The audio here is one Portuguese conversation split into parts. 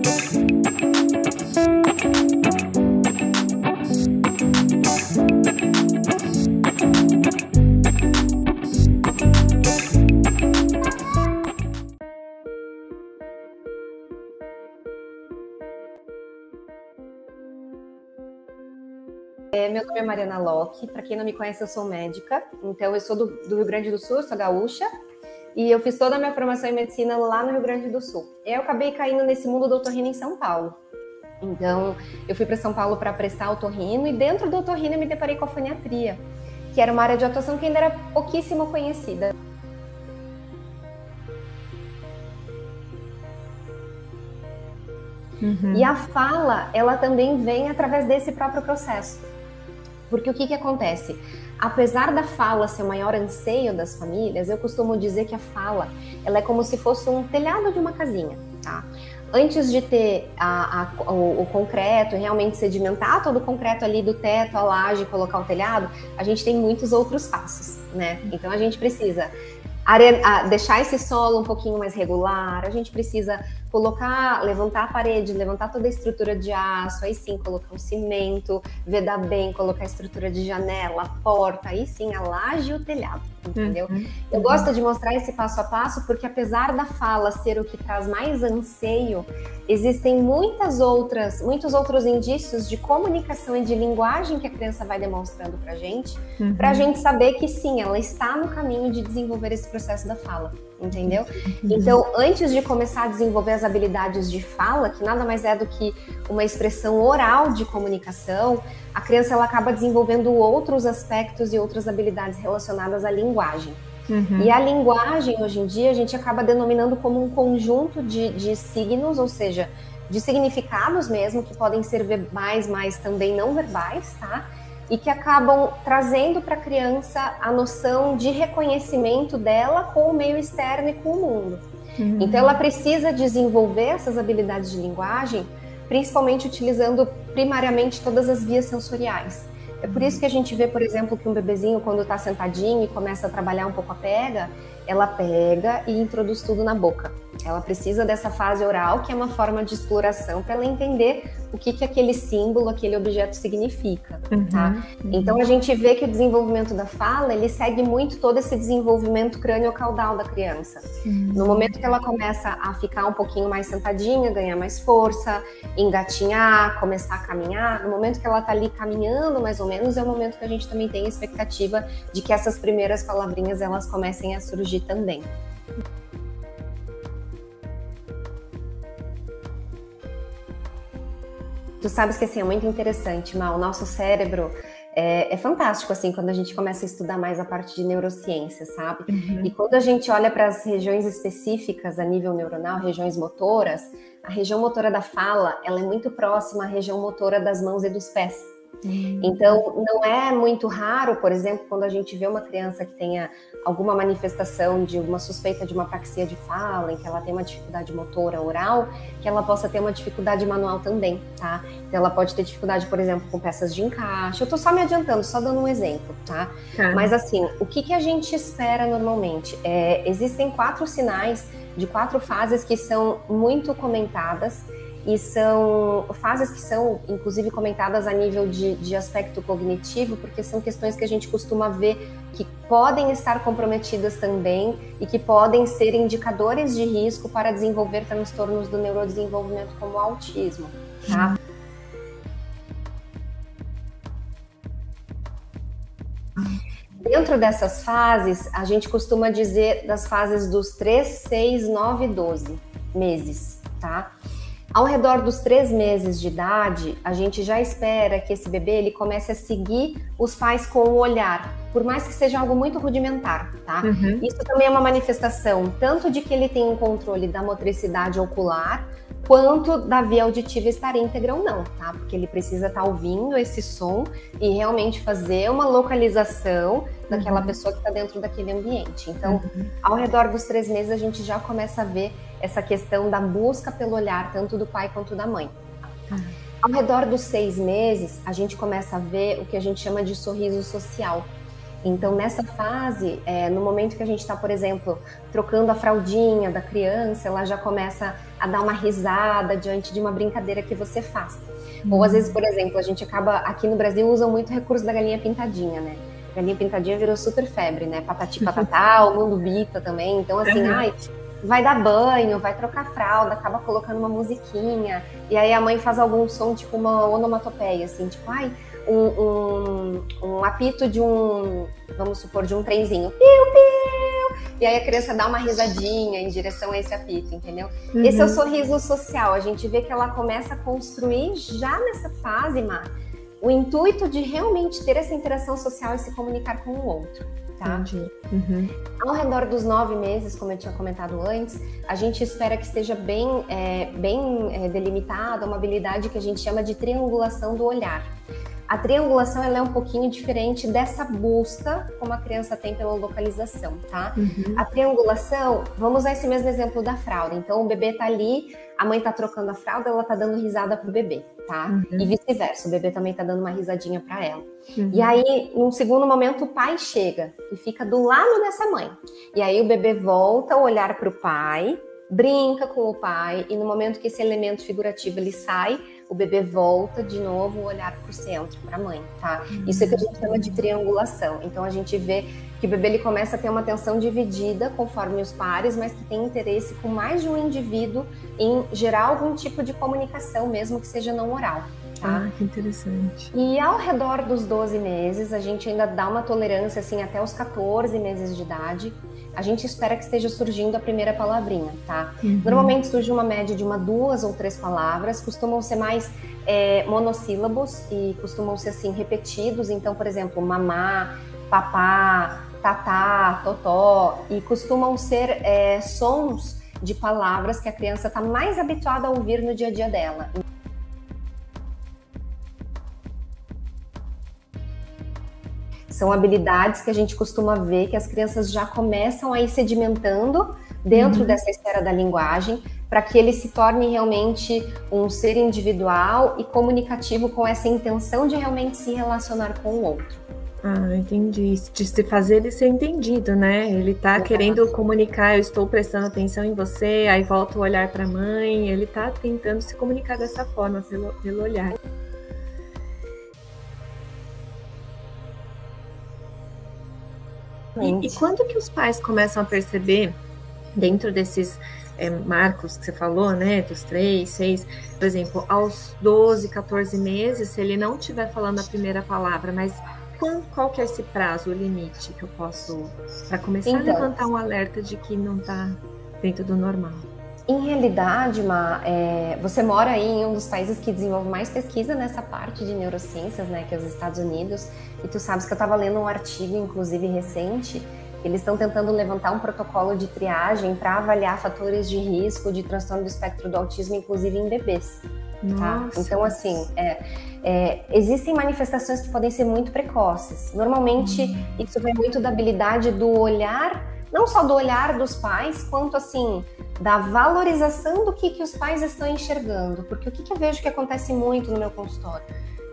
Meu nome é Mariana Locke, para quem não me conhece, eu sou médica, então eu sou do Rio Grande do Sul, sou gaúcha, e eu fiz toda a minha formação em medicina lá no Rio Grande do Sul. Eu acabei caindo nesse mundo do otorrino em São Paulo. Então, eu fui para São Paulo para prestar otorrino, e dentro do otorrino eu me deparei com a foniatria, que era uma área de atuação que ainda era pouquíssimo conhecida. E a fala, ela também vem através desse próprio processo. Porque o que acontece? Apesar da fala ser o maior anseio das famílias, eu costumo dizer que a fala, ela é como se fosse um telhado de uma casinha, tá? Antes de ter o concreto, realmente sedimentar todo o concreto ali do teto, a laje, colocar o telhado, a gente tem muitos outros passos, né? Então a gente precisa deixar esse solo um pouquinho mais regular, a gente precisa levantar a parede, levantar toda a estrutura de aço, aí sim colocar um cimento, vedar bem, colocar a estrutura de janela, porta, aí sim a laje e o telhado, entendeu? Eu gosto de mostrar esse passo a passo porque apesar da fala ser o que traz mais anseio, existem muitos outros indícios de comunicação e de linguagem que a criança vai demonstrando pra gente saber que sim, ela está no caminho de desenvolver esse processo da fala, entendeu? Então, antes de começar a desenvolver as habilidades de fala, que nada mais é do que uma expressão oral de comunicação, a criança ela acaba desenvolvendo outros aspectos e outras habilidades relacionadas à linguagem. E a linguagem, hoje em dia, a gente acaba denominando como um conjunto de signos, ou seja, de significados mesmo, que podem ser verbais, mas também não verbais, tá? E que acabam trazendo para a criança a noção de reconhecimento dela com o meio externo e com o mundo. Então, ela precisa desenvolver essas habilidades de linguagem, principalmente utilizando primariamente todas as vias sensoriais. É por isso que a gente vê, por exemplo, que um bebezinho, quando está sentadinho e começa a trabalhar um pouco a pega, ela pega e introduz tudo na boca. Ela precisa dessa fase oral, que é uma forma de exploração para ela entender o que aquele símbolo, aquele objeto significa, tá? Então, a gente vê que o desenvolvimento da fala, ele segue muito todo esse desenvolvimento crânio-caudal da criança. No momento que ela começa a ficar um pouquinho mais sentadinha, ganhar mais força, engatinhar, começar a caminhar, no momento que ela tá ali caminhando, mais ou menos, é o momento que a gente também tem a expectativa de que essas primeiras palavrinhas, elas comecem a surgir também. Tu sabes que assim, é muito interessante, Mal, o nosso cérebro é fantástico assim quando a gente começa a estudar mais a parte de neurociência, sabe? E quando a gente olha para as regiões específicas a nível neuronal, regiões motoras, a região motora da fala, ela é muito próxima à região motora das mãos e dos pés. Então, não é muito raro, por exemplo, quando a gente vê uma criança que tenha alguma manifestação de uma suspeita de uma apraxia de fala, em que ela tem uma dificuldade motora oral, que ela possa ter uma dificuldade manual também, tá? Então, ela pode ter dificuldade, por exemplo, com peças de encaixe. Eu tô só me adiantando, só dando um exemplo, tá? Mas, assim, o que a gente espera normalmente? Existem 4 sinais de 4 fases que são muito comentadas, e são fases que são, inclusive, comentadas a nível de aspecto cognitivo, porque são questões que a gente costuma ver que podem estar comprometidas também e que podem ser indicadores de risco para desenvolver transtornos do neurodesenvolvimento como o autismo, tá? Dentro dessas fases, a gente costuma dizer das fases dos 3, 6, 9 e 12 meses, tá? Ao redor dos 3 meses de idade, a gente já espera que esse bebê ele comece a seguir os pais com o olhar, por mais que seja algo muito rudimentar, tá? Isso também é uma manifestação tanto de que ele tem um controle da motricidade ocular, quanto da via auditiva estar íntegra ou não, tá? Porque ele precisa estar ouvindo esse som e realmente fazer uma localização daquela pessoa que está dentro daquele ambiente. Então, ao redor dos 3 meses, a gente já começa a ver essa questão da busca pelo olhar, tanto do pai quanto da mãe. Ao redor dos 6 meses, a gente começa a ver o que a gente chama de sorriso social. Então, nessa fase, no momento que a gente está, por exemplo, trocando a fraldinha da criança, ela já começa a dar uma risada diante de uma brincadeira que você faz. Ou às vezes, por exemplo, a gente acaba, aqui no Brasil, usam muito o recurso da galinha pintadinha, né? Galinha pintadinha virou super febre, né? Patati patatá, o mundo bita também. Então, assim, ai, vai dar banho, vai trocar fralda, acaba colocando uma musiquinha, e aí a mãe faz algum som, tipo uma onomatopeia, assim, tipo, ai, um apito de vamos supor, de um trenzinho, piu, piu, e aí a criança dá uma risadinha em direção a esse apito, entendeu? Esse é o sorriso social, a gente vê que ela começa a construir já nessa fase, Mar, o intuito de realmente ter essa interação social e se comunicar com o outro. Tá? Ao redor dos 9 meses, como eu tinha comentado antes, a gente espera que esteja bem delimitada uma habilidade que a gente chama de triangulação do olhar. A triangulação ela é um pouquinho diferente dessa busca como a criança tem pela localização, tá? A triangulação, vamos usar esse mesmo exemplo da fralda. Então, o bebê tá ali, a mãe tá trocando a fralda, ela tá dando risada pro bebê, tá? E vice-versa, o bebê também tá dando uma risadinha para ela. E aí, num segundo momento, o pai chega e fica do lado dessa mãe. E aí o bebê volta a olhar pro pai, brinca com o pai, e no momento que esse elemento figurativo ele sai, o bebê volta de novo o olhar para o centro, para a mãe, tá? Isso é que a gente chama de triangulação. Então a gente vê que o bebê ele começa a ter uma atenção dividida conforme os pares, mas que tem interesse com mais de um indivíduo em gerar algum tipo de comunicação, mesmo que seja não oral. Tá? Que interessante. E ao redor dos 12 meses, a gente ainda dá uma tolerância assim até os 14 meses de idade. A gente espera que esteja surgindo a primeira palavrinha, tá? Normalmente surge uma média de 2 ou 3 palavras, costumam ser mais monossílabos e costumam ser assim repetidos. Então, por exemplo, mamá, papá, tatá, totó, e costumam ser sons de palavras que a criança está mais habituada a ouvir no dia a dia dela. São habilidades que a gente costuma ver que as crianças já começam a ir sedimentando dentro dessa esfera da linguagem, para que ele se torne realmente um ser individual e comunicativo com essa intenção de realmente se relacionar com o outro. Entendi. De se fazer ele ser entendido, né? Ele tá querendo comunicar, eu estou prestando atenção em você, aí volta o olhar para a mãe, ele tá tentando se comunicar dessa forma, pelo olhar. E quando que os pais começam a perceber, dentro desses marcos que você falou, né, dos 3, 6, por exemplo, aos 12, 14 meses, se ele não estiver falando a primeira palavra, mas qual que é esse prazo, o limite que eu posso, para começar a levantar um alerta de que não está dentro do normal? Em realidade, você mora aí em um dos países que desenvolve mais pesquisa nessa parte de neurociências, né, que é os Estados Unidos, e tu sabes que eu estava lendo um artigo, inclusive recente, que eles estão tentando levantar um protocolo de triagem para avaliar fatores de risco de transtorno do espectro do autismo, inclusive em bebês. Tá? Então, assim, existem manifestações que podem ser muito precoces. Normalmente, isso vem muito da habilidade do olhar, não só do olhar dos pais, quanto assim, da valorização do que os pais estão enxergando. Porque o que eu vejo que acontece muito no meu consultório?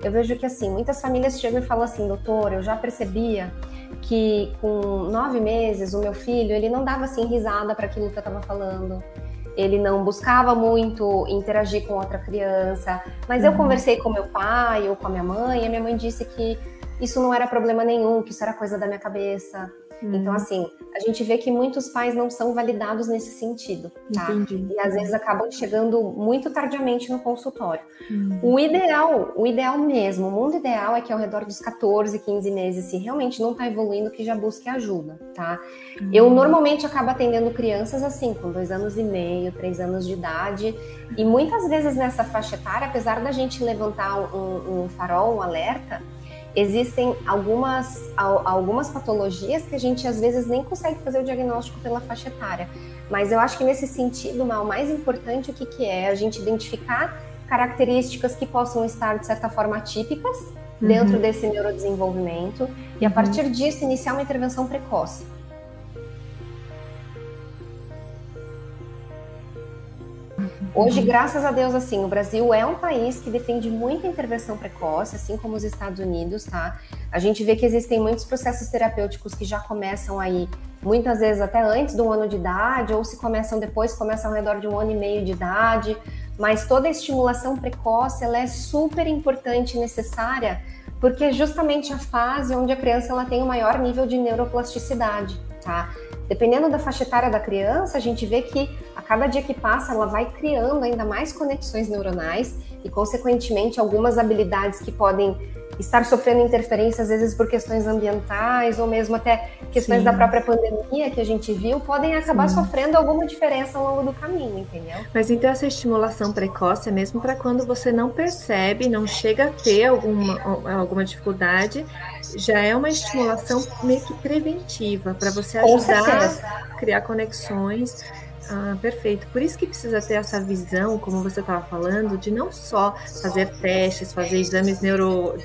Eu vejo que assim, muitas famílias chegam e falam assim, doutor, eu já percebia que com 9 meses o meu filho, ele não dava assim risada para aquilo que eu estava falando. Ele não buscava muito interagir com outra criança, mas eu conversei com meu pai ou com a minha mãe, e a minha mãe disse que isso não era problema nenhum, que isso era coisa da minha cabeça. Então, assim, a gente vê que muitos pais não são validados nesse sentido, tá? Entendi. E às vezes acabam chegando muito tardiamente no consultório. O ideal mesmo, o mundo ideal é que ao redor dos 14, 15 meses, se realmente não tá evoluindo, que já busque ajuda, tá? Eu normalmente acabo atendendo crianças assim, com 2 anos e meio, 3 anos de idade, e muitas vezes nessa faixa etária, apesar da gente levantar um farol, um alerta, existem algumas patologias que a gente às vezes nem consegue fazer o diagnóstico pela faixa etária. Mas eu acho que nesse sentido, o mais importante o que é a gente identificar características que possam estar, de certa forma, atípicas dentro desse neurodesenvolvimento e a partir disso iniciar uma intervenção precoce. Hoje, graças a Deus, assim, o Brasil é um país que defende muita intervenção precoce, assim como os Estados Unidos, tá? A gente vê que existem muitos processos terapêuticos que já começam aí, muitas vezes até antes de 1 ano de idade, ou se começam depois, começam ao redor de 1 ano e meio de idade, mas toda a estimulação precoce, ela é super importante e necessária, porque é justamente a fase onde a criança ela tem o maior nível de neuroplasticidade, tá? Dependendo da faixa etária da criança, a gente vê que a cada dia que passa, ela vai criando ainda mais conexões neuronais e, consequentemente, algumas habilidades que podem estar sofrendo interferência, às vezes por questões ambientais ou mesmo até questões Sim. da própria pandemia que a gente viu, podem acabar Sim. sofrendo alguma diferença ao longo do caminho, entendeu? Mas então essa estimulação precoce é mesmo para quando você não percebe, não chega a ter alguma dificuldade, já é uma estimulação meio que preventiva, para você ajudar a criar conexões. Ah, perfeito. Por isso que precisa ter essa visão, como você estava falando, de não só fazer testes, fazer exames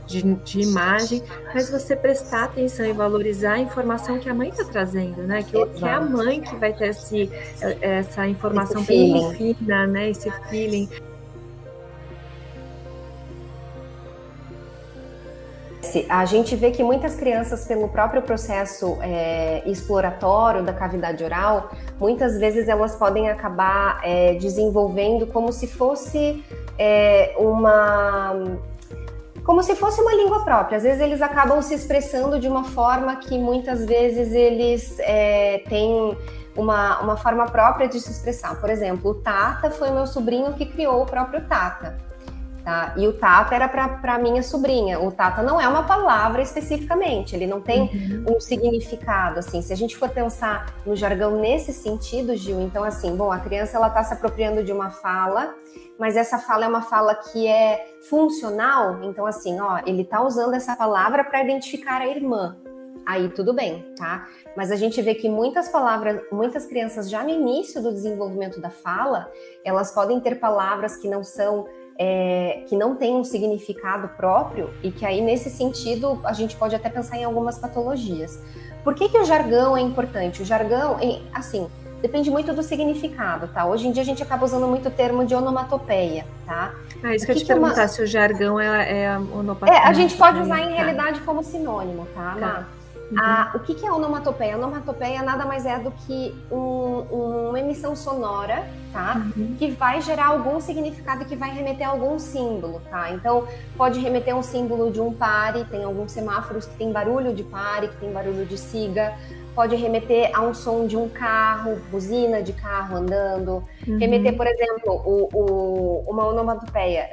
de imagem, mas você prestar atenção e valorizar a informação que a mãe está trazendo, né? Que é a mãe que vai ter essa informação bem fina, né? Esse feeling. A gente vê que muitas crianças, pelo próprio processo exploratório da cavidade oral, muitas vezes elas podem acabar desenvolvendo como se fosse uma língua própria. Às vezes eles acabam se expressando de uma forma que muitas vezes eles têm uma forma própria de se expressar. Por exemplo, o Tata foi meu sobrinho que criou o próprio Tata. Tá? E o Tata era para minha sobrinha. O Tata não é uma palavra especificamente, ele não tem um significado, assim. Se a gente for pensar no jargão nesse sentido, Gil, então assim, bom, a criança ela está se apropriando de uma fala, mas essa fala é uma fala que é funcional, então assim, ó, ele está usando essa palavra para identificar a irmã. Aí tudo bem, tá? Mas a gente vê que muitas crianças já no início do desenvolvimento da fala, elas podem ter palavras que não são que não tem um significado próprio e que aí, nesse sentido, a gente pode até pensar em algumas patologias. Por que o jargão é importante? O jargão, assim, depende muito do significado, tá? Hoje em dia a gente acaba usando muito o termo de onomatopeia, tá? Isso que eu te perguntar, se o jargão é a onomatopeia. A gente pode usar em realidade como sinônimo, tá, Má? O que é a onomatopeia? A onomatopeia nada mais é do que uma emissão sonora, tá? Que vai gerar algum significado, que vai remeter a algum símbolo, tá? Então, pode remeter a um símbolo de um pare, tem alguns semáforos que tem barulho de pare, que tem barulho de siga, pode remeter a um som de um carro, buzina de carro andando, remeter, por exemplo, uma onomatopeia,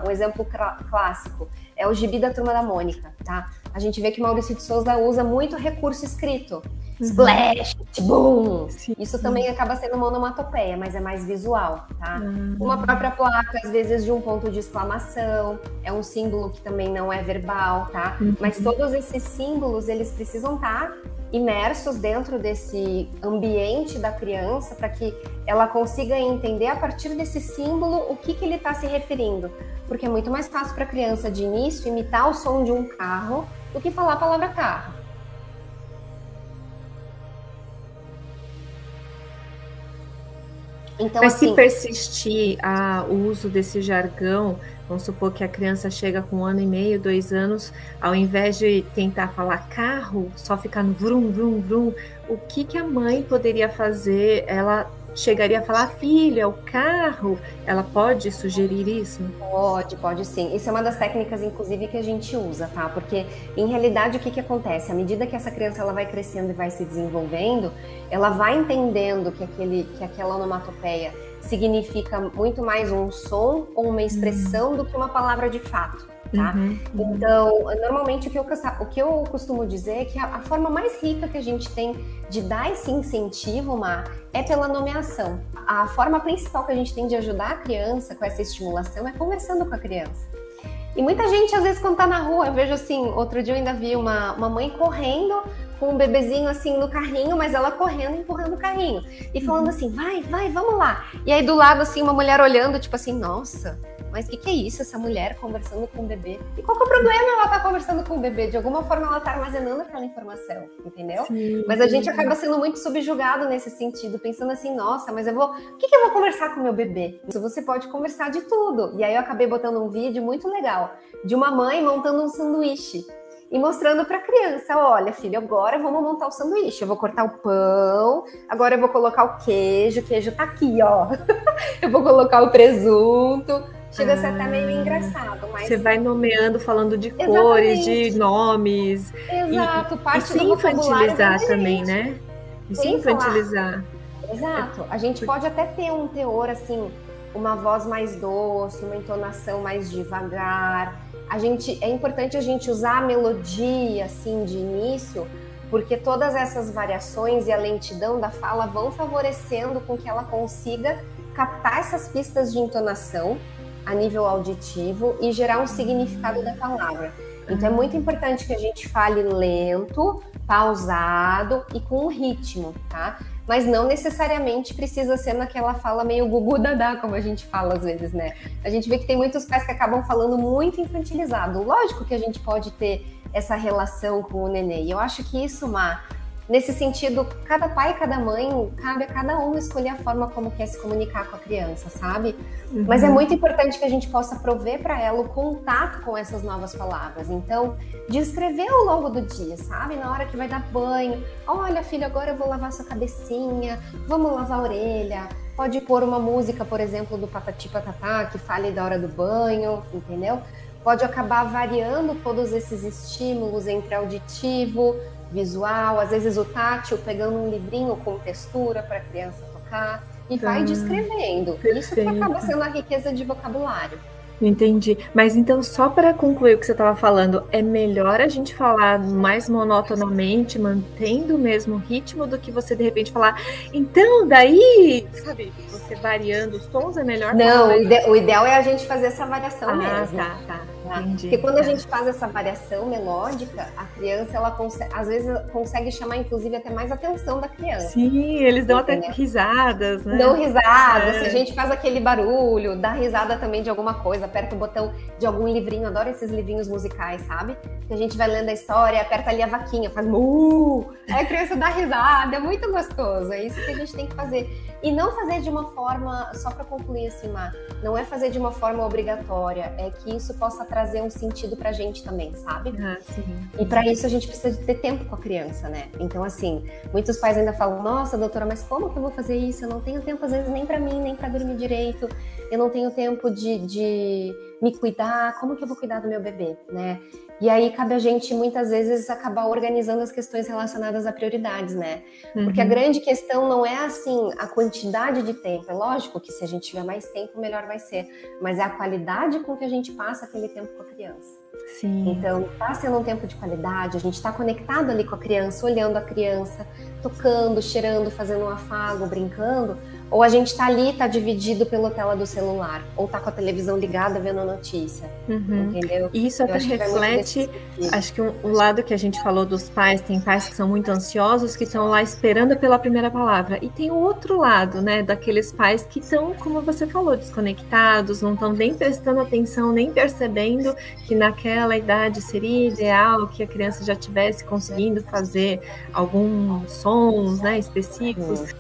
um exemplo clássico, é o gibi da Turma da Mônica, tá? A gente vê que Maurício de Souza usa muito recurso escrito. Splash, boom! Isso também acaba sendo uma onomatopeia, mas é mais visual, tá? Uma própria placa, às vezes de um ponto de exclamação, é um símbolo que também não é verbal, tá? Mas todos esses símbolos, eles precisam estar imersos dentro desse ambiente da criança para que ela consiga entender a partir desse símbolo o que ele está se referindo. Porque é muito mais fácil para a criança de início imitar o som de um carro do que falar a palavra carro. Então, mas assim, se persistir o uso desse jargão, vamos supor que a criança chega com 1 ano e meio, 2 anos, ao invés de tentar falar carro, só ficar no vrum, vrum, vrum, o que a mãe poderia fazer? Ela chegaria a falar, filho, é o carro? Ela pode sugerir isso? Pode sim. Isso é uma das técnicas, inclusive, que a gente usa, tá? Porque, em realidade, o que acontece? À medida que essa criança ela vai crescendo e vai se desenvolvendo, ela vai entendendo que aquela onomatopeia significa muito mais um som ou uma expressão do que uma palavra de fato. Tá? Então, normalmente o que eu costumo dizer é que a forma mais rica que a gente tem de dar esse incentivo, Mar, é pela nomeação. A forma principal que a gente tem de ajudar a criança com essa estimulação é conversando com a criança. E muita gente, às vezes, quando tá na rua, eu vejo assim, outro dia eu ainda vi uma mãe correndo com um bebezinho assim no carrinho, mas ela correndo, empurrando o carrinho e falando assim, vai, vamos lá. E aí do lado assim, uma mulher olhando, tipo assim, nossa, mas o que é isso, essa mulher conversando com o bebê? E qual que é o problema ela tá conversando com o bebê? De alguma forma ela tá armazenando aquela informação, entendeu? Sim. Mas a gente acaba sendo muito subjugado nesse sentido, pensando assim, nossa, mas o que eu vou conversar com o meu bebê? Isso você pode conversar de tudo. E aí eu acabei botando um vídeo muito legal de uma mãe montando um sanduíche. e mostrando para a criança, olha, filho, agora vamos montar o sanduíche, eu vou cortar o pão, agora eu vou colocar o queijo tá aqui, ó. Eu vou colocar o presunto. Chega a ser até meio engraçado, mas... Você vai nomeando, falando de cores, de nomes. Exato, parte e do vocabulário infantilizar também, né? E se infantilizar. Exato. A gente pode até ter um teor, assim, uma voz mais doce, uma entonação mais devagar. É importante a gente usar a melodia, assim, de início, porque todas essas variações e a lentidão da fala vão favorecendo com que ela consiga captar essas pistas de entonação a nível auditivo e gerar um significado da palavra. Então é muito importante que a gente fale lento, pausado e com um ritmo, tá? Mas não necessariamente precisa ser naquela fala meio gugu dadá, como a gente fala às vezes, né? A gente vê que tem muitos pais que acabam falando muito infantilizado. Lógico que a gente pode ter essa relação com o nenê. E eu acho que isso, nesse sentido, cada pai e cada mãe, cabe a cada um escolher a forma como quer se comunicar com a criança, sabe? Uhum. Mas é muito importante que a gente possa prover para ela o contato com essas novas palavras. Então, descrever ao longo do dia, sabe? Na hora que vai dar banho, olha, filho, agora eu vou lavar sua cabecinha, vamos lavar a orelha. Pode pôr uma música, por exemplo, do Patati Patatá, que fale da hora do banho, entendeu? Pode acabar variando todos esses estímulos entre auditivo, visual, às vezes o tátil, pegando um livrinho com textura para a criança tocar e vai descrevendo. Perfeito. Isso que acaba sendo a riqueza de vocabulário. Entendi. Mas então, só para concluir o que você estava falando, é melhor a gente falar mais monotonamente, mantendo o mesmo ritmo, do que você de repente falar, então, daí, sabe, você variando os tons, é melhor? Não, o ideal é a gente fazer essa variação mesmo. Tá. Entendi. Porque quando a gente faz essa variação melódica, a criança, ela às vezes consegue chamar, inclusive, até mais atenção da criança. Sim, eles dão até risadas, né? Dão risadas, se a gente faz aquele barulho, dá risada também de alguma coisa, aperta o botão de algum livrinho, adoro esses livrinhos musicais, sabe? Que a gente vai lendo a história, aperta ali a vaquinha, faz mu, aí a criança dá risada, é muito gostoso, é isso que a gente tem que fazer. E não fazer de uma forma, só para concluir assim, não é fazer de uma forma obrigatória, é que isso possa trazer um sentido pra gente também, sabe? Sim. E para isso a gente precisa de ter tempo com a criança, né? Então, assim, muitos pais ainda falam, nossa, doutora, mas como que eu vou fazer isso? Eu não tenho tempo, às vezes, nem para mim, nem para dormir direito, eu não tenho tempo de me cuidar, como que eu vou cuidar do meu bebê, né? E aí cabe a gente, muitas vezes, acabar organizando as questões relacionadas a prioridades, né? Porque a grande questão não é, assim, a quantidade de tempo. É lógico que se a gente tiver mais tempo, melhor vai ser. Mas é a qualidade com que a gente passa aquele tempo com a criança. Sim. Então, tá sendo um tempo de qualidade, a gente tá conectado ali com a criança, olhando a criança, tocando, cheirando, fazendo um afago, brincando, ou a gente tá ali, tá dividido pela tela do celular, ou tá com a televisão ligada vendo a notícia, entendeu? E isso até reflete, acho que o lado que a gente falou dos pais, tem pais que são muito ansiosos, que estão lá esperando pela primeira palavra, e tem o outro lado, né, daqueles pais que estão, como você falou, desconectados, não estão nem prestando atenção, nem percebendo que naquela idade seria ideal que a criança já estivesse conseguindo fazer alguns sons, né, específicos.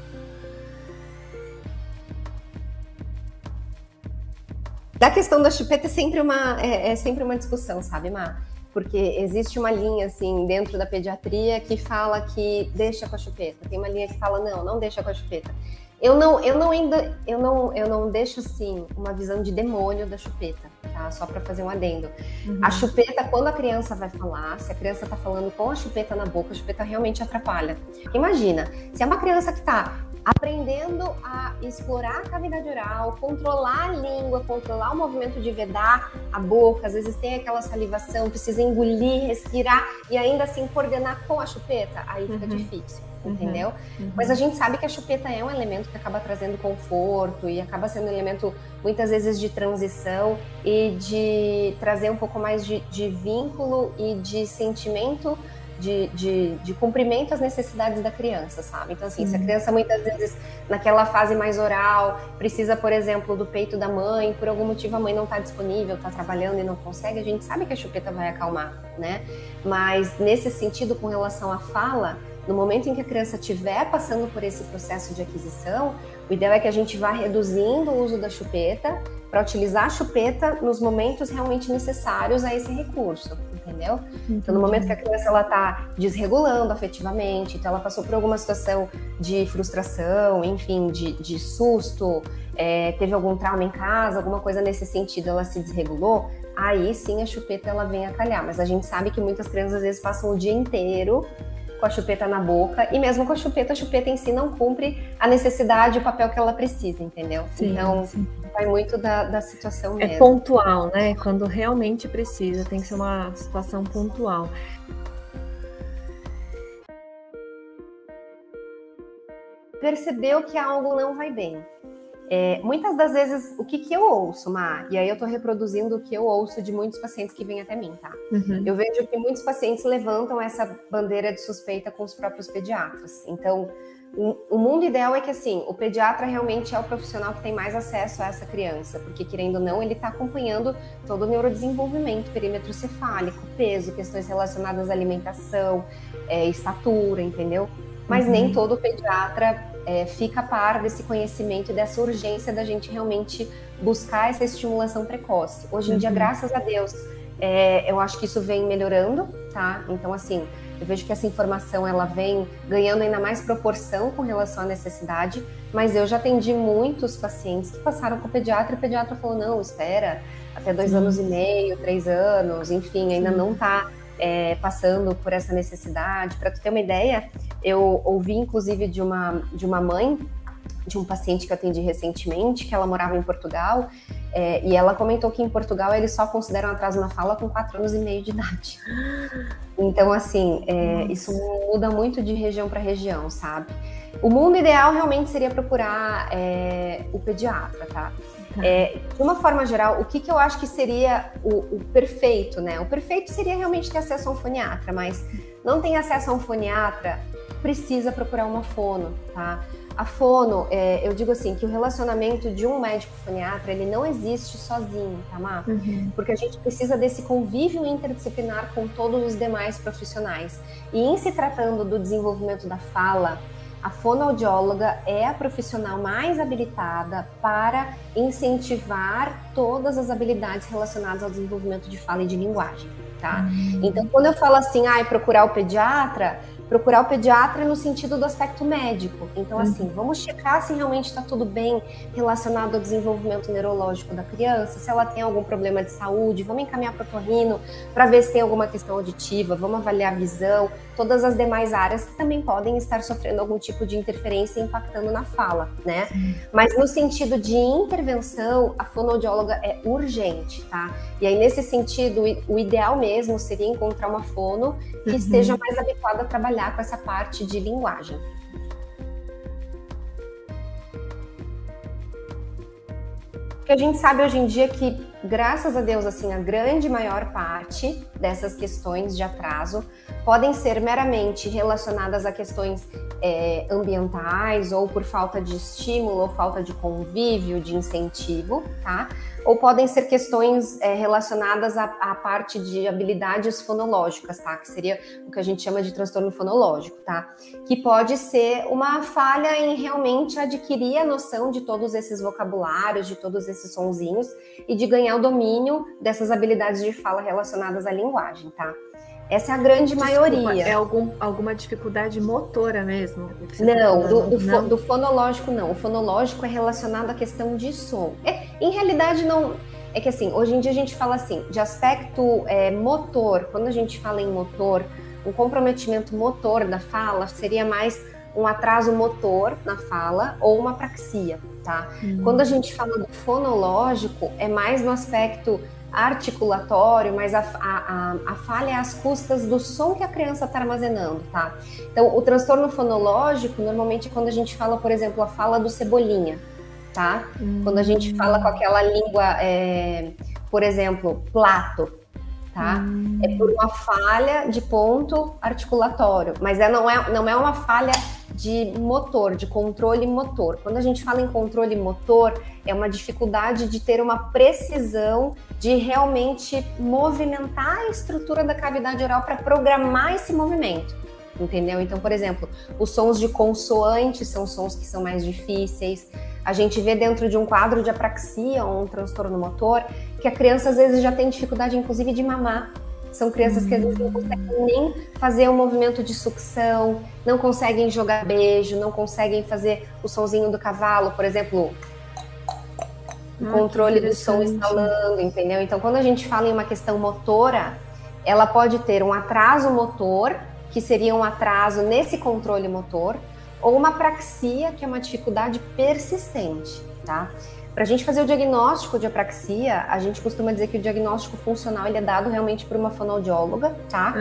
Da questão da chupeta é sempre uma discussão, sabe, Má? Porque existe uma linha, assim, dentro da pediatria que fala que deixa com a chupeta. Tem uma linha que fala, não deixa com a chupeta. Eu não deixo, assim, uma visão de demônio da chupeta, tá? Só para fazer um adendo. A chupeta, quando a criança vai falar, se a criança tá falando com a chupeta na boca, a chupeta realmente atrapalha. Imagina, se é uma criança que tá aprendendo a explorar a cavidade oral, controlar a língua, controlar o movimento de vedar a boca, às vezes tem aquela salivação, precisa engolir, respirar e ainda assim coordenar com a chupeta, aí fica difícil, entendeu? Mas a gente sabe que a chupeta é um elemento que acaba trazendo conforto e acaba sendo um elemento muitas vezes de transição e de trazer um pouco mais de vínculo e de sentimento de cumprimento às necessidades da criança, sabe? Então, assim, se a criança muitas vezes, naquela fase mais oral, precisa, por exemplo, do peito da mãe, por algum motivo a mãe não está disponível, está trabalhando e não consegue, a gente sabe que a chupeta vai acalmar, né? Mas, nesse sentido, com relação à fala, no momento em que a criança estiver passando por esse processo de aquisição, o ideal é que a gente vá reduzindo o uso da chupeta para utilizar a chupeta nos momentos realmente necessários a esse recurso, entendeu? entendeu? Então, no momento que a criança ela tá desregulando afetivamente, então ela passou por alguma situação de frustração, enfim, de susto, teve algum trauma em casa, alguma coisa nesse sentido, ela se desregulou, aí sim a chupeta ela vem a calhar. Mas a gente sabe que muitas crianças às vezes passam o dia inteiro com a chupeta na boca, e mesmo com a chupeta em si não cumpre a necessidade e o papel que ela precisa, entendeu? Sim, então, sim. Vai muito da situação mesmo. É pontual, né? Quando realmente precisa, tem que ser uma situação pontual. Percebeu que algo não vai bem. Muitas das vezes, o que eu ouço, Má, e aí eu tô reproduzindo o que eu ouço de muitos pacientes que vêm até mim, tá? Eu vejo que muitos pacientes levantam essa bandeira de suspeita com os próprios pediatras. Então, o mundo ideal é que, assim, o pediatra realmente é o profissional que tem mais acesso a essa criança, porque, querendo ou não, ele tá acompanhando todo o neurodesenvolvimento, perímetro cefálico, peso, questões relacionadas à alimentação, estatura, entendeu? Mas nem todo pediatra fica a par desse conhecimento e dessa urgência da gente realmente buscar essa estimulação precoce. Hoje em dia, graças a Deus, eu acho que isso vem melhorando, tá? Então, assim, eu vejo que essa informação ela vem ganhando ainda mais proporção com relação à necessidade, mas eu já atendi muitos pacientes que passaram com o pediatra e o pediatra falou, não, espera, até 2 anos e meio, 3 anos, enfim, ainda não está passando por essa necessidade. Para tu ter uma ideia, eu ouvi inclusive de uma mãe de um paciente que eu atendi recentemente, que ela morava em Portugal, e ela comentou que em Portugal eles só consideram atraso na fala com 4 anos e meio de idade. Então, assim, isso muda muito de região para região, sabe? O mundo ideal realmente seria procurar o pediatra, tá? De uma forma geral, o que eu acho que seria o perfeito, né? O perfeito seria realmente ter acesso a um foniatra, mas não tem acesso a um foniatra, precisa procurar uma fono, tá? A fono, eu digo assim, que o relacionamento de um médico foniatra, ele não existe sozinho, tá, Má? Porque a gente precisa desse convívio interdisciplinar com todos os demais profissionais. E em se tratando do desenvolvimento da fala, a fonoaudióloga é a profissional mais habilitada para incentivar todas as habilidades relacionadas ao desenvolvimento de fala e de linguagem, tá? Então, quando eu falo assim, procurar o pediatra no sentido do aspecto médico. Então, assim, vamos checar se realmente está tudo bem relacionado ao desenvolvimento neurológico da criança, se ela tem algum problema de saúde, vamos encaminhar para o otorrino para ver se tem alguma questão auditiva, vamos avaliar a visão, todas as demais áreas que também podem estar sofrendo algum tipo de interferência impactando na fala, né? Mas no sentido de intervenção, a fonoaudióloga é urgente, tá? E aí, nesse sentido, o ideal mesmo seria encontrar uma fono que esteja mais habituada a trabalhar com essa parte de linguagem. Porque a gente sabe hoje em dia que, graças a Deus, assim, a grande maior parte dessas questões de atraso podem ser meramente relacionadas a questões ambientais, ou por falta de estímulo, ou falta de convívio, de incentivo, tá? Ou podem ser questões relacionadas à parte de habilidades fonológicas, tá? Que seria o que a gente chama de transtorno fonológico, tá? Que pode ser uma falha em realmente adquirir a noção de todos esses vocabulários, de todos esses sonzinhos, e de ganhar o domínio dessas habilidades de fala relacionadas à linguagem, tá? Essa é a grande maioria. É alguma dificuldade motora mesmo? Não, do fonológico não. O fonológico é relacionado à questão de som. Em realidade, não. É que assim, hoje em dia a gente fala assim, de aspecto motor. Quando a gente fala em motor, um comprometimento motor da fala seria mais um atraso motor na fala ou uma apraxia, tá? Quando a gente fala do fonológico, é mais no aspecto articulatório, mas a falha é às custas do som que a criança está armazenando, tá? Então, o transtorno fonológico, normalmente, quando a gente fala, por exemplo, a fala do Cebolinha, tá? Quando a gente fala com aquela língua, por exemplo, plato, tá? É por uma falha de ponto articulatório, mas não é uma falha de motor, de controle motor. Quando a gente fala em controle motor, é uma dificuldade de ter uma precisão de realmente movimentar a estrutura da cavidade oral para programar esse movimento, entendeu? Então, por exemplo, os sons de consoante são sons que são mais difíceis. A gente vê dentro de um quadro de apraxia ou um transtorno motor que a criança às vezes já tem dificuldade, inclusive, de mamar, São crianças que às vezes não conseguem nem fazer um movimento de sucção, não conseguem jogar beijo, não conseguem fazer o sonzinho do cavalo, por exemplo, o controle do som instalando, entendeu? Então, quando a gente fala em uma questão motora, ela pode ter um atraso motor, que seria um atraso nesse controle motor, ou uma apraxia, que é uma dificuldade persistente, tá? Para a gente fazer o diagnóstico de apraxia, a gente costuma dizer que o diagnóstico funcional ele é dado realmente por uma fonoaudióloga, tá?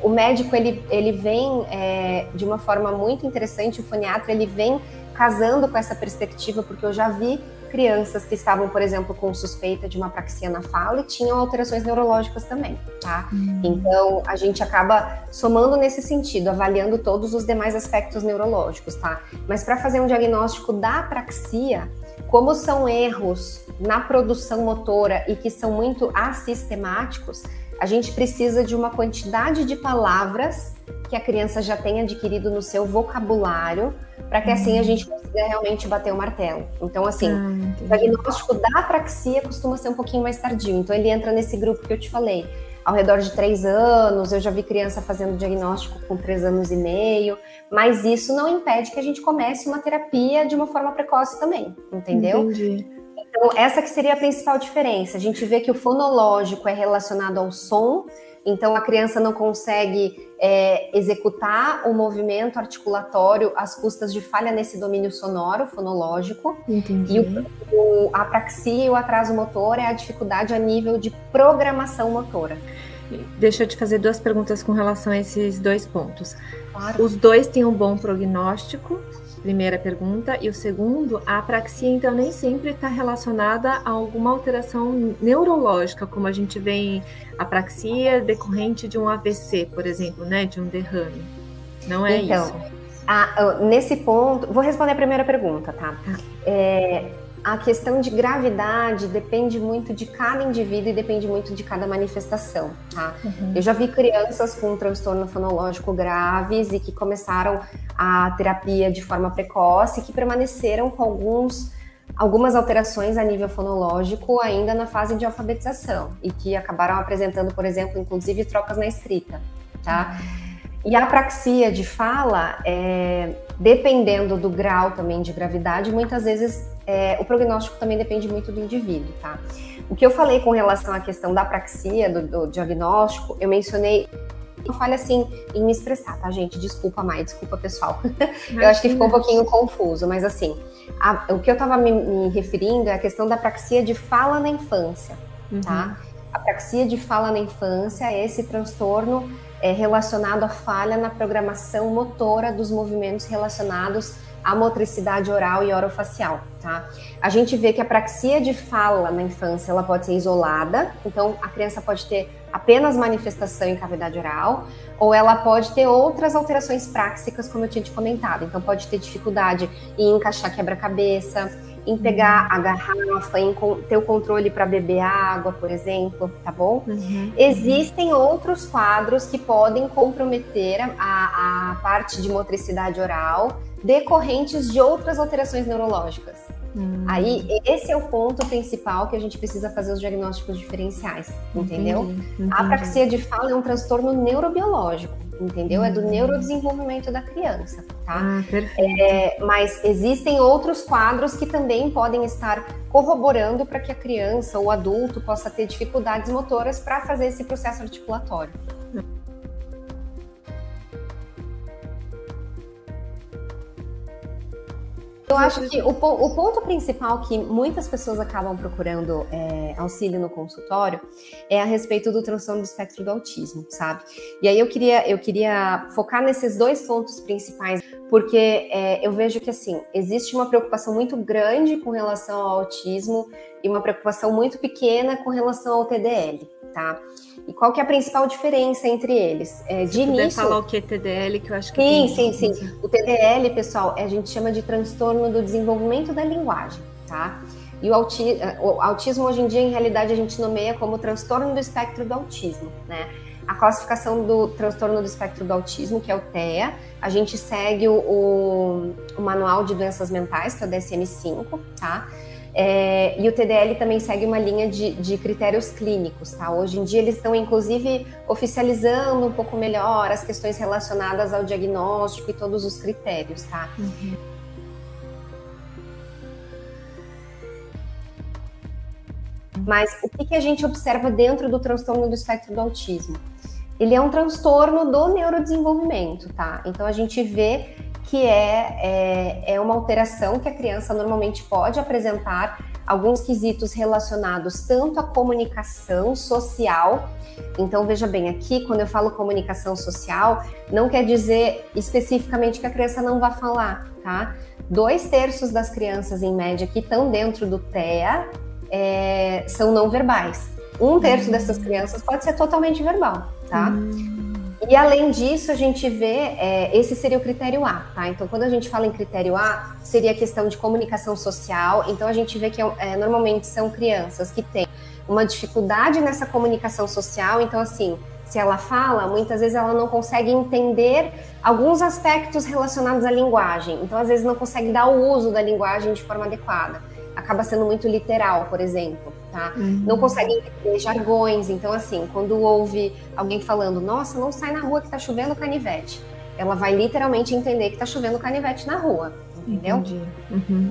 O médico, ele vem de uma forma muito interessante, o foniatra, ele vem casando com essa perspectiva, porque eu já vi crianças que estavam, por exemplo, com suspeita de uma apraxia na fala e tinham alterações neurológicas também, tá? Então, a gente acaba somando nesse sentido, avaliando todos os demais aspectos neurológicos, tá? Mas para fazer um diagnóstico da apraxia, como são erros na produção motora e que são muito assistemáticos, a gente precisa de uma quantidade de palavras que a criança já tenha adquirido no seu vocabulário, para que assim a gente consiga realmente bater o martelo. Então, assim, o diagnóstico da apraxia costuma ser um pouquinho mais tardio. Então, ele entra nesse grupo que eu te falei. Ao redor de 3 anos, eu já vi criança fazendo diagnóstico com 3 anos e meio, mas isso não impede que a gente comece uma terapia de uma forma precoce também, entendeu? Entendi. Então, essa que seria a principal diferença. A gente vê que o fonológico é relacionado ao som, então a criança não consegue executar o movimento articulatório às custas de falha nesse domínio sonoro, fonológico. Entendi. E a apraxia e o atraso motor é a dificuldade a nível de programação motora. Deixa eu te fazer 2 perguntas com relação a esses 2 pontos. Claro. Os 2 têm um bom prognóstico? Primeira pergunta. E o segundo, a apraxia, então, nem sempre está relacionada a alguma alteração neurológica, como a gente vê em apraxia decorrente de um AVC, por exemplo, né? De um derrame. Não é isso? Nesse ponto, vou responder a primeira pergunta, tá? A questão de gravidade depende muito de cada indivíduo e depende muito de cada manifestação, tá? Eu já vi crianças com um transtorno fonológico graves e que começaram a terapia de forma precoce, que permaneceram com algumas alterações a nível fonológico ainda na fase de alfabetização e que acabaram apresentando, por exemplo, inclusive trocas na escrita, tá? E a apraxia de fala, dependendo do grau também de gravidade, muitas vezes o prognóstico também depende muito do indivíduo, tá? O que eu falei com relação à questão da apraxia, do diagnóstico, eu mencionei, eu falho assim em me expressar, tá, gente? Desculpa, Mai, desculpa, pessoal. Eu acho que ficou um pouquinho confuso, mas assim, o que eu tava me referindo é a questão da apraxia de fala na infância, tá? A apraxia de fala na infância é esse transtorno relacionado à falha na programação motora dos movimentos relacionados à motricidade oral e orofacial, tá? A gente vê que a apraxia de fala na infância, ela pode ser isolada, então a criança pode ter apenas manifestação em cavidade oral, ou ela pode ter outras alterações práxicas, como eu tinha te comentado. Então pode ter dificuldade em encaixar quebra-cabeça, em pegar a garrafa, em ter o controle para beber água, por exemplo, tá bom? Existem outros quadros que podem comprometer a parte de motricidade oral decorrentes de outras alterações neurológicas. Aí, esse é o ponto principal que a gente precisa fazer os diagnósticos diferenciais, entendeu? Entendi. A apraxia de fala é um transtorno neurobiológico, entendeu? É do neurodesenvolvimento da criança, tá? Perfeito. Mas existem outros quadros que também podem estar corroborando para que a criança ou o adulto possa ter dificuldades motoras para fazer esse processo articulatório. Eu acho que o ponto principal que muitas pessoas acabam procurando auxílio no consultório é a respeito do transtorno do espectro do autismo, sabe? E aí eu queria focar nesses 2 pontos principais, porque eu vejo que, assim, existe uma preocupação muito grande com relação ao autismo e uma preocupação muito pequena com relação ao TDL, tá? E qual que é a principal diferença entre eles? Se puder falar o que é TDL, que eu acho que Sim. O TDL, pessoal, a gente chama de transtorno do desenvolvimento da linguagem, tá? E o autismo, hoje em dia, em realidade, a gente nomeia como transtorno do espectro do autismo, né? A classificação do transtorno do espectro do autismo, que é o TEA, a gente segue o Manual de Doenças Mentais, que é o DSM-5, tá? E o TDL também segue uma linha de critérios clínicos, tá? Hoje em dia eles estão, inclusive, oficializando um pouco melhor as questões relacionadas ao diagnóstico e todos os critérios, tá? Mas o que a gente observa dentro do transtorno do espectro do autismo? Ele é um transtorno do neurodesenvolvimento, tá? Então a gente vê que é uma alteração que a criança normalmente pode apresentar, alguns quesitos relacionados tanto à comunicação social. Então veja bem, aqui quando eu falo comunicação social, não quer dizer especificamente que a criança não vai falar, tá? 2/3 das crianças em média que estão dentro do TEA são não verbais. 1/3 dessas crianças pode ser totalmente verbal, tá? E além disso, a gente vê, esse seria o critério A, tá? Então, quando a gente fala em critério A, seria a questão de comunicação social. Então, a gente vê que normalmente são crianças que têm uma dificuldade nessa comunicação social. Então, assim, se ela fala, muitas vezes ela não consegue entender alguns aspectos relacionados à linguagem. Então, às vezes, não consegue dar o uso da linguagem de forma adequada. Acaba sendo muito literal, por exemplo, tá? Não consegue entender jargões. Então, assim, quando ouve alguém falando, nossa, não sai na rua que tá chovendo canivete, ela vai literalmente entender que tá chovendo canivete na rua, entendeu?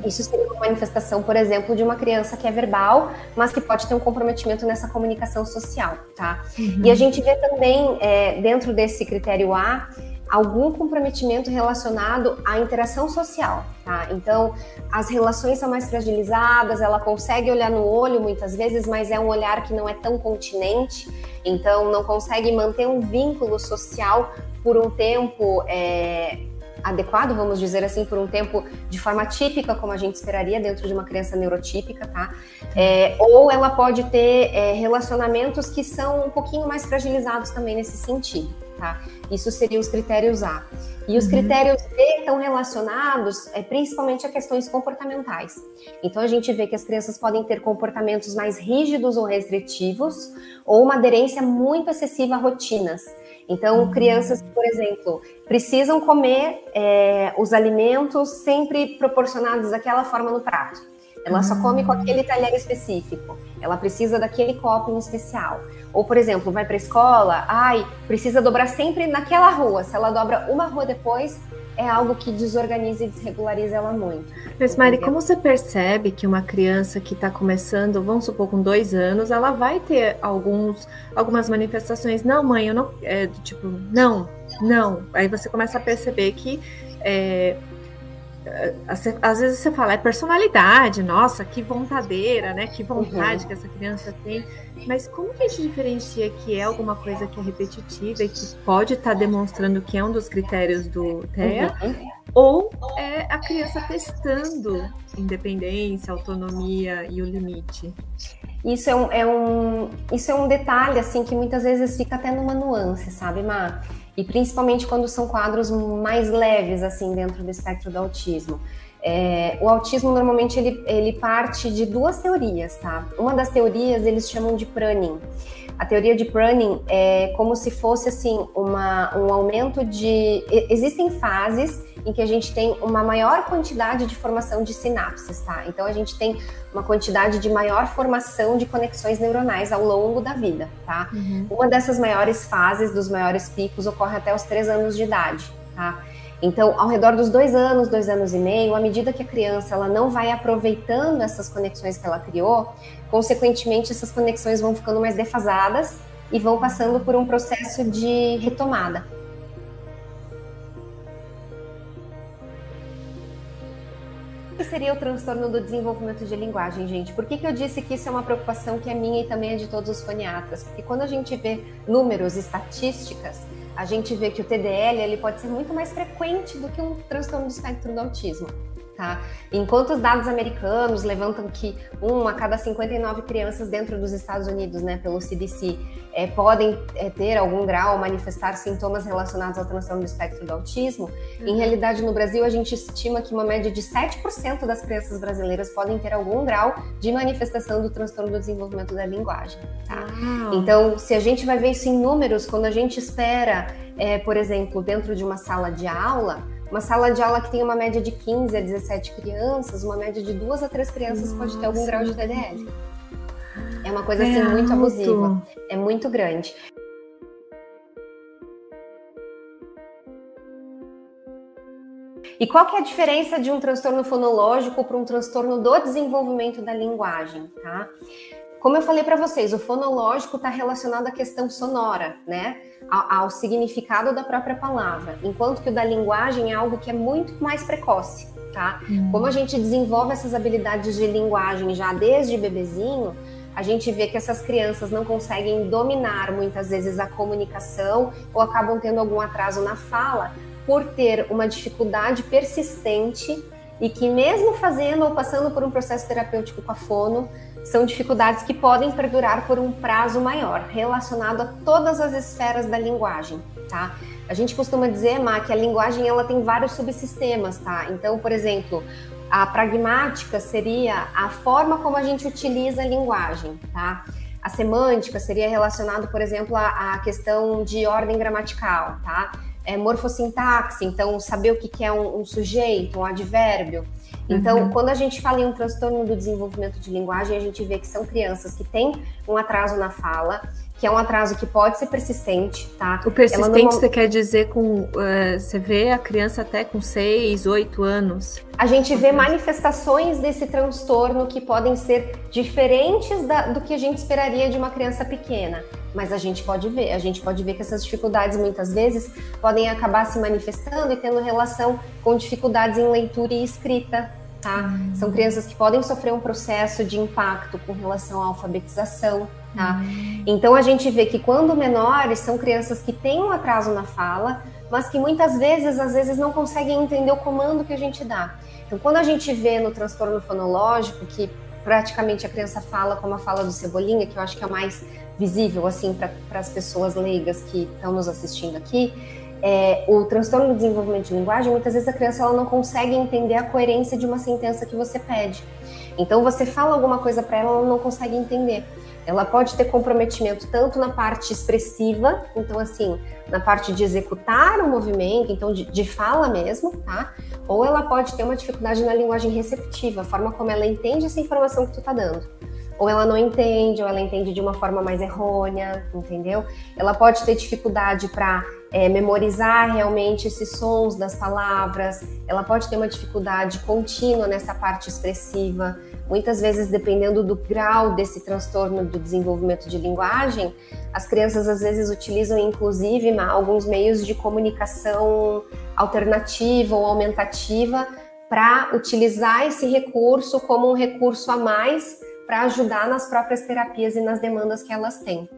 Isso seria uma manifestação, por exemplo, de uma criança que é verbal, mas que pode ter um comprometimento nessa comunicação social, tá? E a gente vê também, dentro desse critério A, algum comprometimento relacionado à interação social, tá? Então, as relações são mais fragilizadas, ela consegue olhar no olho muitas vezes, mas é um olhar que não é tão continente, então não consegue manter um vínculo social por um tempo adequado, vamos dizer assim, por um tempo de forma típica, como a gente esperaria dentro de uma criança neurotípica, tá? Ou ela pode ter relacionamentos que são um pouquinho mais fragilizados também nesse sentido, tá? Isso seriam os critérios A. E os critérios B estão relacionados principalmente a questões comportamentais. Então a gente vê que as crianças podem ter comportamentos mais rígidos ou restritivos, ou uma aderência muito excessiva a rotinas. Então, crianças, por exemplo, precisam comer os alimentos sempre proporcionados daquela forma no prato. Ela só come com aquele talher específico. Ela precisa daquele copo em especial. Ou, por exemplo, vai para a escola, precisa dobrar sempre naquela rua. Se ela dobra uma rua depois, é algo que desorganiza e desregulariza ela muito. Mas, Mari, como você percebe que uma criança que está começando, vamos supor, com 2 anos, ela vai ter algumas manifestações? Não, mãe, eu não... tipo, não. Aí você começa a perceber que... às vezes você fala, é personalidade, nossa, que vontadeira, né? Que vontade que essa criança tem. Mas como que a gente diferencia que é alguma coisa que é repetitiva e que pode estar demonstrando que é um dos critérios do TEA? Ou é a criança testando independência, autonomia e o limite? Isso é um detalhe, assim, que muitas vezes fica até numa nuance, sabe, Má? E principalmente quando são quadros mais leves, assim, dentro do espectro do autismo. O autismo, normalmente, ele parte de 2 teorias, tá? Uma das teorias, eles chamam de pruning. A teoria de pruning é como se fosse, assim, um aumento de... Existem fases em que a gente tem uma maior quantidade de formação de sinapses, tá? Então, a gente tem uma quantidade de maior formação de conexões neuronais ao longo da vida, tá? Uma dessas maiores fases, dos maiores picos, ocorre até os 3 anos de idade, tá? Então, ao redor dos 2 anos, 2 anos e meio, à medida que a criança ela não vai aproveitando essas conexões que ela criou, consequentemente, essas conexões vão ficando mais defasadas e vão passando por um processo de retomada. O que seria o transtorno do desenvolvimento de linguagem, gente? Por que eu disse que isso é uma preocupação que é minha e também é de todos os foniatras? Porque quando a gente vê números, estatísticas, a gente vê que o TDL ele pode ser muito mais frequente do que um transtorno do espectro do autismo, tá? Enquanto os dados americanos levantam que 1 a cada 59 crianças dentro dos Estados Unidos, né, pelo CDC, podem ter algum grau, manifestar sintomas relacionados ao transtorno do espectro do autismo, em realidade no Brasil a gente estima que uma média de 7% das crianças brasileiras podem ter algum grau de manifestação do transtorno do desenvolvimento da linguagem, tá? Então, se a gente vai ver isso em números, quando a gente espera, por exemplo, dentro de uma sala de aula, Uma sala de aula que tem uma média de 15 a 17 crianças, uma média de 2 a 3 crianças pode ter algum grau de TDL. É uma coisa assim muito abusiva, é muito grande. E qual que é a diferença de um transtorno fonológico para um transtorno do desenvolvimento da linguagem, tá? Como eu falei para vocês, o fonológico está relacionado à questão sonora, né? Ao significado da própria palavra, enquanto que o da linguagem é algo que é muito mais precoce, tá? Como a gente desenvolve essas habilidades de linguagem já desde bebezinho, a gente vê que essas crianças não conseguem dominar muitas vezes a comunicação ou acabam tendo algum atraso na fala por ter uma dificuldade persistente e que mesmo fazendo ou passando por um processo terapêutico com a fono, são dificuldades que podem perdurar por um prazo maior, relacionado a todas as esferas da linguagem, tá? A gente costuma dizer, Má, que a linguagem ela tem vários subsistemas, tá? Então, por exemplo, a pragmática seria a forma como a gente utiliza a linguagem, tá? A semântica seria relacionado, por exemplo, à questão de ordem gramatical, tá? Morfossintaxe, então saber o que é um sujeito, um advérbio. Então, quando a gente fala em um transtorno do desenvolvimento de linguagem, a gente vê que são crianças que têm um atraso na fala, que é um atraso que pode ser persistente, tá? O persistente você quer dizer com... você vê a criança até com 6, 8 anos? A gente vê manifestações desse transtorno que podem ser diferentes do que a gente esperaria de uma criança pequena. Mas a gente pode ver que essas dificuldades muitas vezes podem acabar se manifestando e tendo relação com dificuldades em leitura e escrita, tá? São crianças que podem sofrer um processo de impacto com relação à alfabetização, tá? Então a gente vê que quando menores são crianças que têm um atraso na fala, mas que muitas vezes, às vezes não conseguem entender o comando que a gente dá. Então quando a gente vê no transtorno fonológico que praticamente a criança fala como a fala do Cebolinha, que eu acho que é mais visível assim para as pessoas leigas que estão nos assistindo aqui, o transtorno do desenvolvimento de linguagem, muitas vezes a criança ela não consegue entender a coerência de uma sentença que você pede. Então você fala alguma coisa para ela, ela não consegue entender. Ela pode ter comprometimento tanto na parte expressiva, então assim, na parte de executar o movimento, então de fala mesmo, tá? Ou ela pode ter uma dificuldade na linguagem receptiva, a forma como ela entende essa informação que tu tá dando. Ou ela não entende, ou ela entende de uma forma mais errônea, entendeu? Ela pode ter dificuldade para memorizar realmente esses sons das palavras, ela pode ter uma dificuldade contínua nessa parte expressiva. Muitas vezes, dependendo do grau desse transtorno do desenvolvimento de linguagem, as crianças às vezes utilizam inclusive alguns meios de comunicação alternativa ou aumentativa para utilizar esse recurso como um recurso a mais para ajudar nas próprias terapias e nas demandas que elas têm.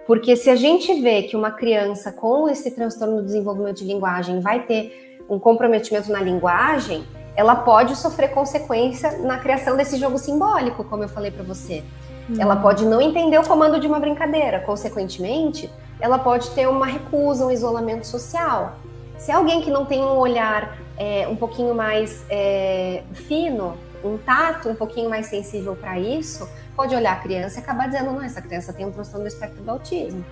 Porque se a gente vê que uma criança com esse transtorno do desenvolvimento de linguagem vai ter um comprometimento na linguagem, ela pode sofrer consequência na criação desse jogo simbólico, como eu falei para você. Ela pode não entender o comando de uma brincadeira, consequentemente, ela pode ter uma recusa, um isolamento social. Se é alguém que não tem um olhar um pouquinho mais fino, um tato um pouquinho mais sensível para isso, pode olhar a criança e acabar dizendo, não, essa criança tem um transtorno do espectro do autismo.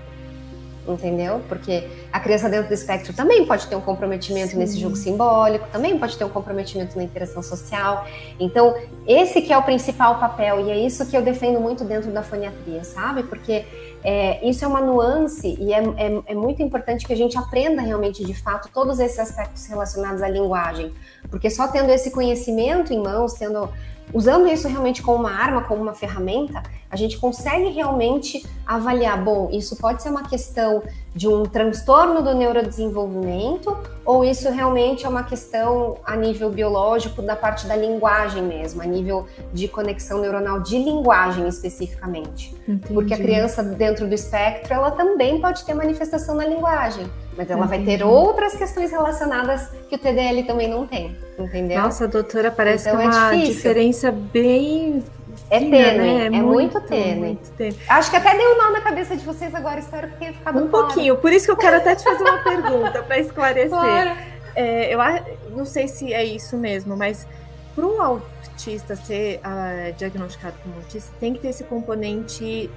Entendeu? Porque a criança dentro do espectro também pode ter um comprometimento nesse jogo simbólico, também pode ter um comprometimento na interação social. Então, esse que é o principal papel, e é isso que eu defendo muito dentro da foniatria, sabe? Porque isso é uma nuance e é muito importante que a gente aprenda realmente, de fato, todos esses aspectos relacionados à linguagem. Porque só tendo esse conhecimento em mãos, usando isso realmente como uma arma, como uma ferramenta, a gente consegue realmente avaliar, bom, isso pode ser uma questão de um transtorno do neurodesenvolvimento ou isso realmente é uma questão a nível biológico da parte da linguagem mesmo, a nível de conexão neuronal de linguagem especificamente. Entendi. Porque a criança dentro do espectro, ela também pode ter manifestação na linguagem, mas ela vai ter outras questões relacionadas que o TDL também não tem, entendeu? Nossa, doutora, parece então que é uma diferença bem... tênue, né? É muito tênue. Acho que até deu um nó na cabeça de vocês agora, espero que tenha ficado claro. Pouquinho, por isso que eu quero até te fazer uma pergunta para esclarecer. Claro. Eu não sei se é isso mesmo, mas para um autista ser diagnosticado como autista, tem que ter esse componente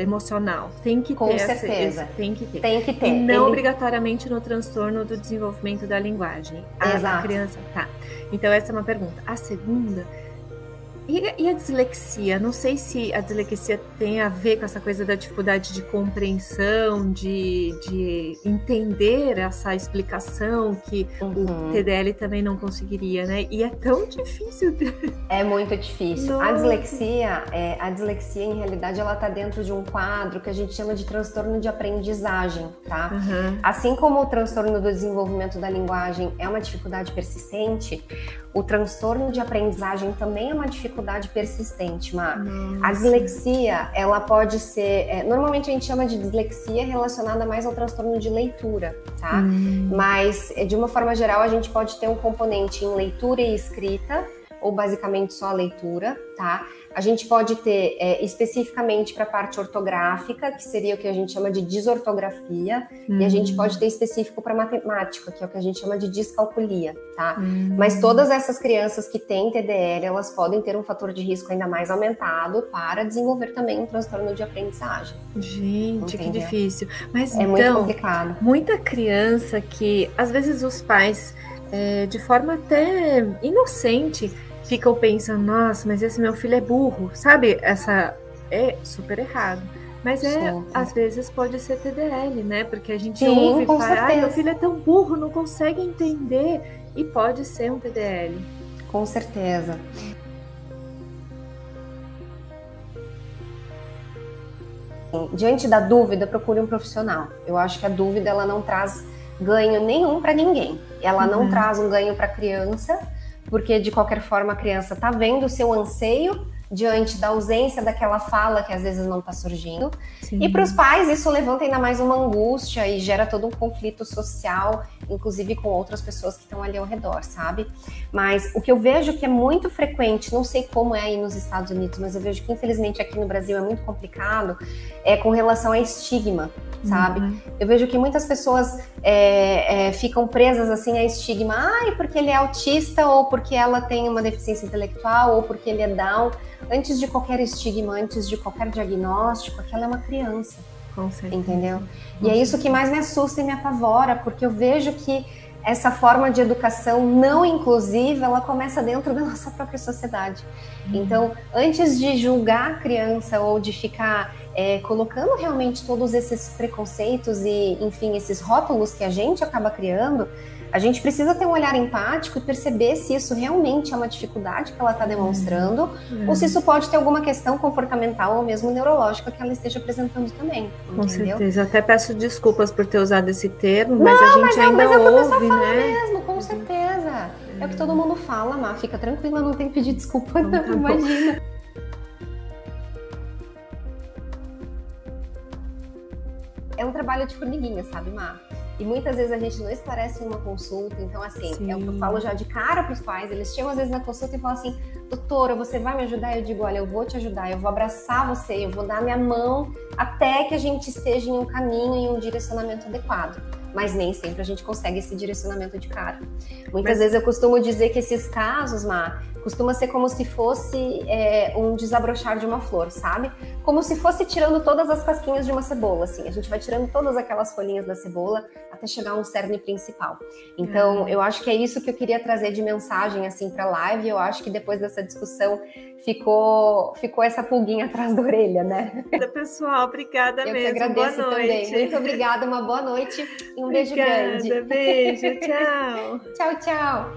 emocional. Tem que Com ter certeza. tem que ter. Tem que ter. E não obrigatoriamente no transtorno do desenvolvimento da linguagem. A criança, tá. Então, essa é uma pergunta. A segunda, e a dislexia? Não sei se a dislexia tem a ver com essa coisa da dificuldade de compreensão, de entender essa explicação que o TDL também não conseguiria, né? E é tão difícil. É muito difícil. A dislexia, em realidade, ela tá dentro de um quadro que a gente chama de transtorno de aprendizagem, tá? Assim como o transtorno do desenvolvimento da linguagem é uma dificuldade persistente, o transtorno de aprendizagem também é uma dificuldade persistente, Má. A dislexia, ela pode ser... normalmente a gente chama de dislexia relacionada mais ao transtorno de leitura, tá? Mas, de uma forma geral, a gente pode ter um componente em leitura e escrita, ou basicamente só a leitura, tá? A gente pode ter especificamente para a parte ortográfica, que seria o que a gente chama de disortografia, e a gente pode ter específico para matemática, que é o que a gente chama de discalculia, tá? Mas todas essas crianças que têm TDL, elas podem ter um fator de risco ainda mais aumentado para desenvolver também um transtorno de aprendizagem. Gente, que difícil. Mas é muito complicado. Muita criança que, às vezes, os pais, de forma até inocente, ficam pensando, nossa, mas esse meu filho é burro, sabe? Essa é super errado. Mas às vezes pode ser TDL, né? Porque a gente ouve falar, meu filho é tão burro, não consegue entender, e pode ser um TDL. Com certeza. Diante da dúvida, procure um profissional. Eu acho que a dúvida, ela não traz ganho nenhum para ninguém. Ela não traz um ganho para a criança, porque de qualquer forma a criança está vendo o seu anseio diante da ausência daquela fala que às vezes não está surgindo. Sim. E para os pais isso levanta ainda mais uma angústia e gera todo um conflito social, inclusive com outras pessoas que estão ali ao redor, sabe? Mas o que eu vejo que é muito frequente, não sei como é aí nos Estados Unidos, mas eu vejo que infelizmente aqui no Brasil é muito complicado, é com relação a estigma, sabe? Eu vejo que muitas pessoas ficam presas assim a estigma, porque ele é autista, ou porque ela tem uma deficiência intelectual, ou porque ele é Down. Antes de qualquer estigma, antes de qualquer diagnóstico, aquela é uma criança. Com certeza. Entendeu? E é isso que mais me assusta e me apavora, porque eu vejo que essa forma de educação não inclusiva, ela começa dentro da nossa própria sociedade. Então, antes de julgar a criança ou de ficar colocando realmente todos esses preconceitos e, enfim, esses rótulos que a gente acaba criando, a gente precisa ter um olhar empático e perceber se isso realmente é uma dificuldade que ela está demonstrando ou se isso pode ter alguma questão comportamental ou mesmo neurológica que ela esteja apresentando também. Com certeza. Eu até peço desculpas por ter usado esse termo, mas a gente ainda ouve, né? Mesmo, com certeza. É o que todo mundo fala, Má. Fica tranquila, não tem que pedir desculpa, não, tá imagina. É um trabalho de formiguinha, sabe, Má? E muitas vezes a gente não esclarece em uma consulta, então assim, é o que eu falo já de cara para os pais, eles chegam às vezes na consulta e falam assim, doutora, você vai me ajudar? Eu digo, olha, eu vou te ajudar, eu vou abraçar você, eu vou dar minha mão até que a gente esteja em um caminho, em um direcionamento adequado. Mas nem sempre a gente consegue esse direcionamento de cara. Muitas vezes eu costumo dizer que esses casos, Má, costuma ser como se fosse um desabrochar de uma flor, sabe? Como se fosse tirando todas as casquinhas de uma cebola, assim. A gente vai tirando todas aquelas folhinhas da cebola até chegar a um cerne principal. Então, eu acho que é isso que eu queria trazer de mensagem, assim, pra live. Eu acho que depois dessa discussão ficou essa pulguinha atrás da orelha, né? Pessoal, obrigada mesmo. Eu que agradeço boa noite. Também. Muito obrigada, uma boa noite e um beijo grande. Beijo, tchau. Tchau, tchau.